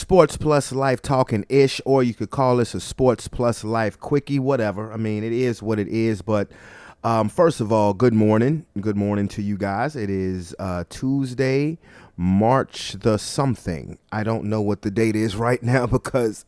Sports Plus Life talking ish, or you could call this a Sports Plus Life quickie, whatever. I mean, it is what it is. But first of all, good morning. Good morning to you guys. It is Tuesday, March the something. I don't know what the date is right now because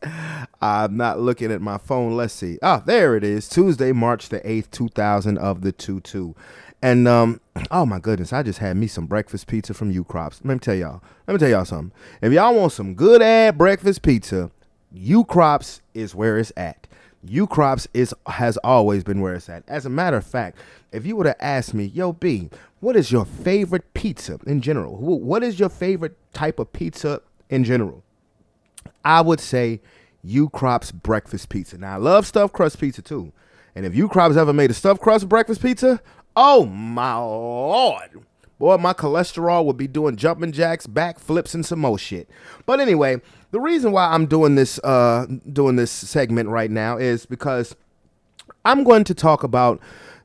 I'm not looking at my phone. Let's see. Ah, there it is. Tuesday, March the 8th, 2000 of the 22. And, oh my goodness, I just had me some breakfast pizza from U-Crops. Let me tell y'all something. If y'all want some good ass breakfast pizza, U-Crops is where it's at. U-Crops has always been where it's at. As a matter of fact, if you would have asked me, yo, B, what is your favorite pizza in general? What is your favorite type of pizza in general? I would say U-Crops breakfast pizza. Now, I love stuffed crust pizza too. And if U-Crops ever made a stuffed crust breakfast pizza, oh my Lord. Boy, my cholesterol would be doing jumping jacks, backflips, and some more shit. But anyway, the reason why I'm doing this segment right now is because I'm going to talk about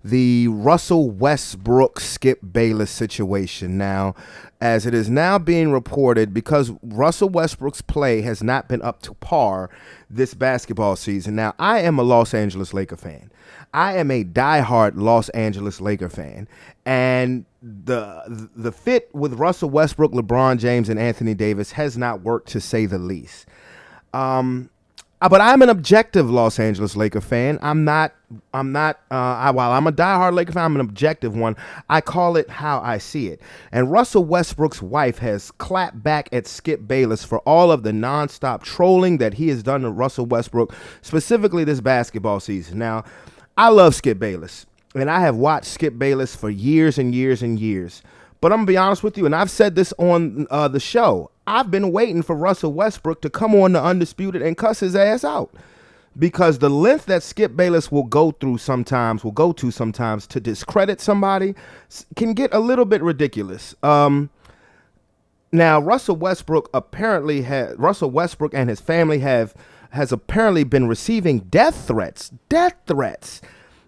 the Russell Westbrook Skip Bayless situation now, as it is now being reported because Russell Westbrook's play has not been up to par this basketball season. Now, I am a Los Angeles Laker fan. I am a diehard Los Angeles Laker fan, and the fit with Russell Westbrook, LeBron James, and Anthony Davis has not worked, to say the least. But I'm an objective Los Angeles Laker fan. While I'm a diehard Laker fan, I'm an objective one. I call it how I see it. And Russell Westbrook's wife has clapped back at Skip Bayless for all of the nonstop trolling that he has done to Russell Westbrook, specifically this basketball season. Now, I love Skip Bayless, and I have watched Skip Bayless for years and years and years. But I'm going to be honest with you, and I've said this on the show. I've been waiting for Russell Westbrook to come on the Undisputed and cuss his ass out. Because the length that Skip Bayless will go to sometimes to discredit somebody can get a little bit ridiculous. Now, Russell Westbrook and his family has apparently been receiving death threats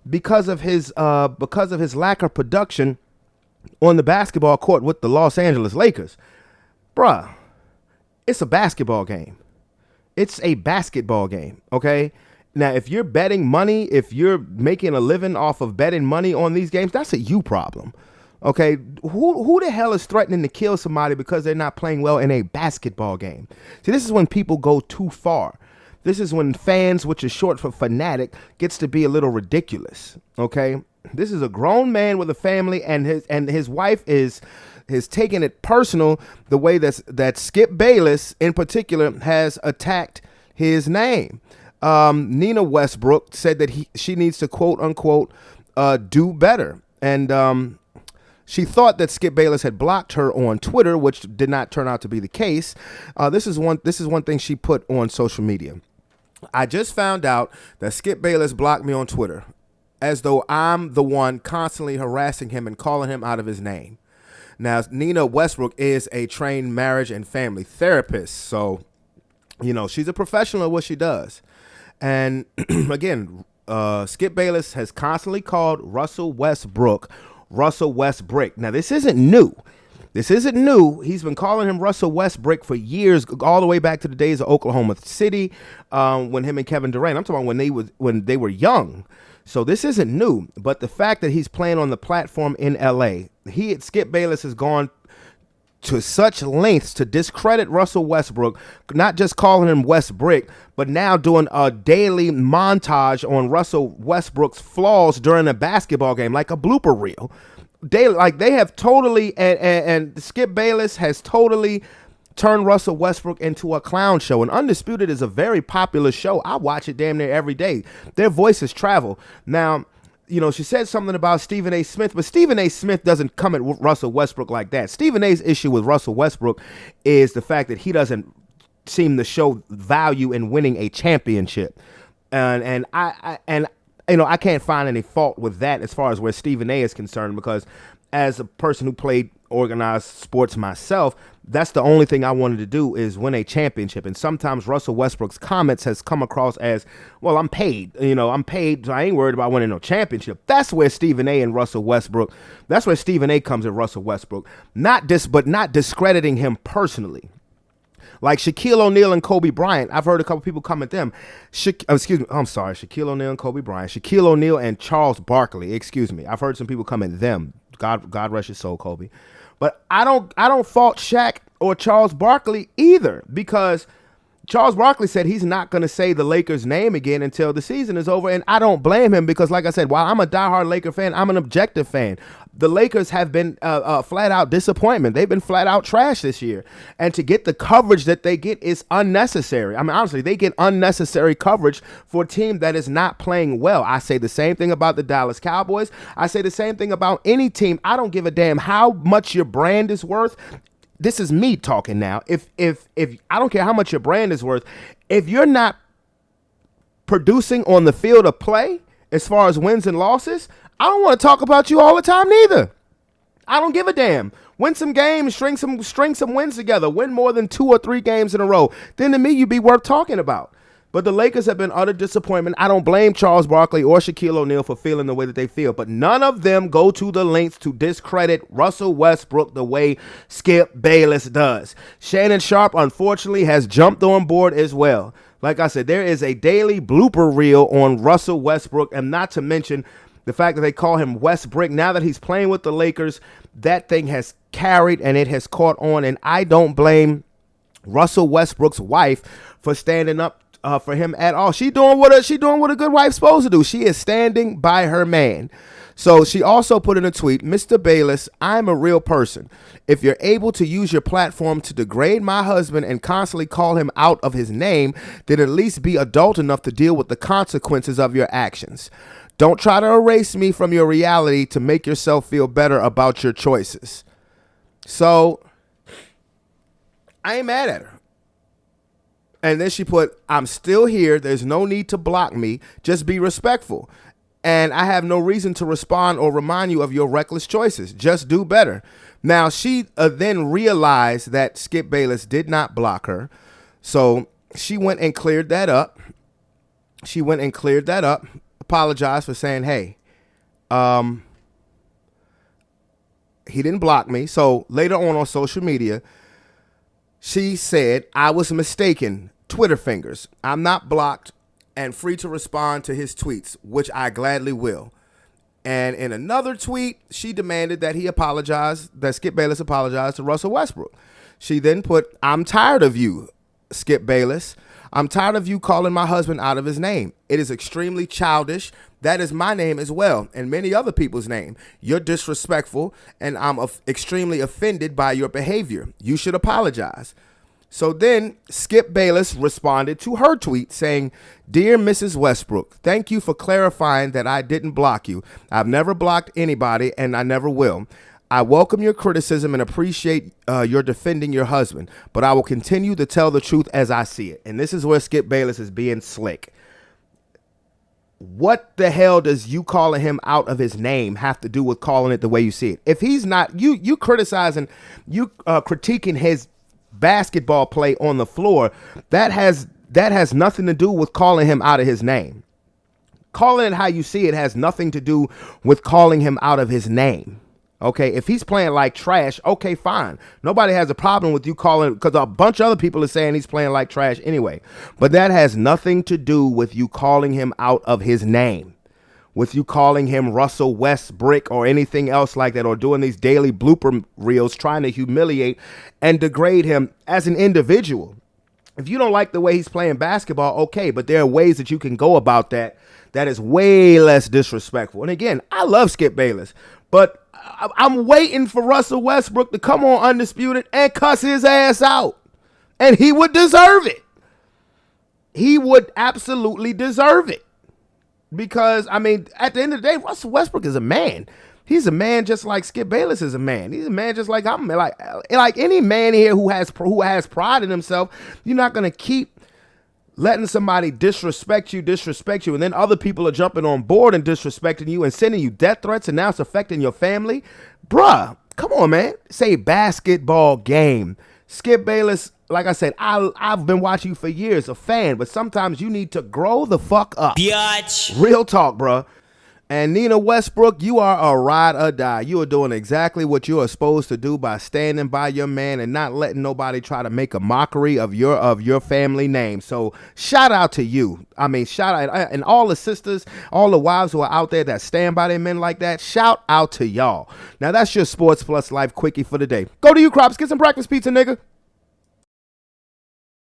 because of his lack of production on the basketball court with the Los Angeles Lakers. Bruh, it's a basketball game. It's a basketball game, okay? Now, if you're betting money, if you're making a living off of betting money on these games, that's a you problem, okay? Who the hell is threatening to kill somebody because they're not playing well in a basketball game? See, this is when people go too far. This is when fans, which is short for fanatic, gets to be a little ridiculous, okay? This is a grown man with a family, and his wife is taking it personal the way that Skip Bayless in particular has attacked his name. Nina Westbrook said that she needs to quote unquote do better, and she thought that Skip Bayless had blocked her on Twitter, which did not turn out to be the case. This is one thing she put on social media. I just found out that Skip Bayless blocked me on Twitter, as though I'm the one constantly harassing him and calling him out of his name. Now, Nina Westbrook is a trained marriage and family therapist, so, she's a professional at what she does. And again, Skip Bayless has constantly called Russell Westbrook Russell Westbrook. Now, this isn't new. He's been calling him Russell Westbrook for years, all the way back to the days of Oklahoma City, when him and Kevin Durant. I'm talking about when they were young. So this isn't new. But the fact that he's playing on the platform in L.A., Skip Bayless has gone to such lengths to discredit Russell Westbrook, not just calling him Westbrook, but now doing a daily montage on Russell Westbrook's flaws during a basketball game, like a blooper reel. They have totally, and Skip Bayless has totally turned Russell Westbrook into a clown show. And Undisputed is a very popular show. I watch it damn near every day. Their voices travel. Now, she said something about Stephen A. Smith, but Stephen A. Smith doesn't come at Russell Westbrook like that. Stephen A.'s issue with Russell Westbrook is the fact that he doesn't seem to show value in winning a championship. And I can't find any fault with that as far as where Stephen A. is concerned, because as a person who played organized sports myself, that's the only thing I wanted to do is win a championship. And sometimes Russell Westbrook's comments has come across as, well, I'm paid, so I ain't worried about winning no championship. That's where Stephen A. and Russell Westbrook, that's where Stephen A. comes at Russell Westbrook, not discrediting him personally. Like Shaquille O'Neal and Kobe Bryant. I've heard a couple people come at them. Shaquille O'Neal and Kobe Bryant. Shaquille O'Neal and Charles Barkley. Excuse me. I've heard some people come at them. God rest his soul, Kobe. But I don't fault Shaq or Charles Barkley either, because Charles Barkley said he's not going to say the Lakers' name again until the season is over, and I don't blame him because, like I said, while I'm a diehard Laker fan, I'm an objective fan. The Lakers have been flat-out disappointment. They've been flat-out trash this year, and to get the coverage that they get is unnecessary. I mean, honestly, they get unnecessary coverage for a team that is not playing well. I say the same thing about the Dallas Cowboys. I say the same thing about any team. I don't give a damn how much your brand is worth. This is me talking now. If I don't care how much your brand is worth, if you're not producing on the field of play as far as wins and losses, I don't want to talk about you all the time neither. I don't give a damn. Win some games, string some wins together, win more than 2 or 3 games in a row. Then to me, you'd be worth talking about. But the Lakers have been utter disappointment. I don't blame Charles Barkley or Shaquille O'Neal for feeling the way that they feel, but none of them go to the lengths to discredit Russell Westbrook the way Skip Bayless does. Shannon Sharp, unfortunately, has jumped on board as well. Like I said, there is a daily blooper reel on Russell Westbrook, and not to mention the fact that they call him Westbrick. Now that he's playing with the Lakers, that thing has carried and it has caught on, and I don't blame Russell Westbrook's wife for standing up for him at all. She doing what a good wife's supposed to do. She is standing by her man. So she also put in a tweet, Mr. Bayless, I'm a real person. If you're able to use your platform to degrade my husband and constantly call him out of his name, then at least be adult enough to deal with the consequences of your actions. Don't try to erase me from your reality to make yourself feel better about your choices. So I ain't mad at her. And then she put, I'm still here. There's no need to block me. Just be respectful. And I have no reason to respond or remind you of your reckless choices. Just do better. Now, she then realized that Skip Bayless did not block her. So she went and cleared that up. Apologized for saying, hey, he didn't block me. So later on social media, she said, I was mistaken. Twitter fingers. I'm not blocked and free to respond to his tweets, which I gladly will. And in another tweet, she demanded that that Skip Bayless apologized to Russell Westbrook. She then put, I'm tired of you, Skip Bayless. I'm tired of you calling my husband out of his name. It is extremely childish. That is my name as well, and many other people's name. You're disrespectful, and I'm extremely offended by your behavior. You should apologize. So then Skip Bayless responded to her tweet saying, Dear Mrs. Westbrook, thank you for clarifying that I didn't block you. I've never blocked anybody, and I never will. I welcome your criticism and appreciate your defending your husband, but I will continue to tell the truth as I see it. And this is where Skip Bayless is being slick. What the hell does you calling him out of his name have to do with calling it the way you see it? If he's not, you criticizing, critiquing his basketball play on the floor, that has nothing to do with calling him out of his name. Calling it how you see it has nothing to do with calling him out of his name. Okay, if he's playing like trash, okay, fine. Nobody has a problem with you calling, because a bunch of other people are saying he's playing like trash anyway. But that has nothing to do with you calling him out of his name, with you calling him Russell Westbrick or anything else like that, or doing these daily blooper reels trying to humiliate and degrade him as an individual. If you don't like the way he's playing basketball, okay, but there are ways that you can go about that is way less disrespectful. And again, I love Skip Bayless, but I'm waiting for Russell Westbrook to come on Undisputed and cuss his ass out. And he would deserve it. He would absolutely deserve it. Because, I mean, at the end of the day, Russell Westbrook is a man. He's a man just like Skip Bayless is a man. He's a man just like I'm. Like any man here who has pride in himself, you're not going to keep letting somebody disrespect you, and then other people are jumping on board and disrespecting you and sending you death threats, and now it's affecting your family. Bruh, come on, man. It's a basketball game. Skip Bayless, like I said, I've been watching you for years, a fan, but sometimes you need to grow the fuck up. Biatch. Real talk, bruh. And Nina Westbrook, you are a ride or die. You are doing exactly what you are supposed to do by standing by your man and not letting nobody try to make a mockery of your family name. So shout out to you. I mean, shout out, and all the sisters, all the wives who are out there that stand by their men like that. Shout out to y'all. Now that's your Sports Plus Life quickie for the day. Go to you, Crops. Get some breakfast pizza, nigga.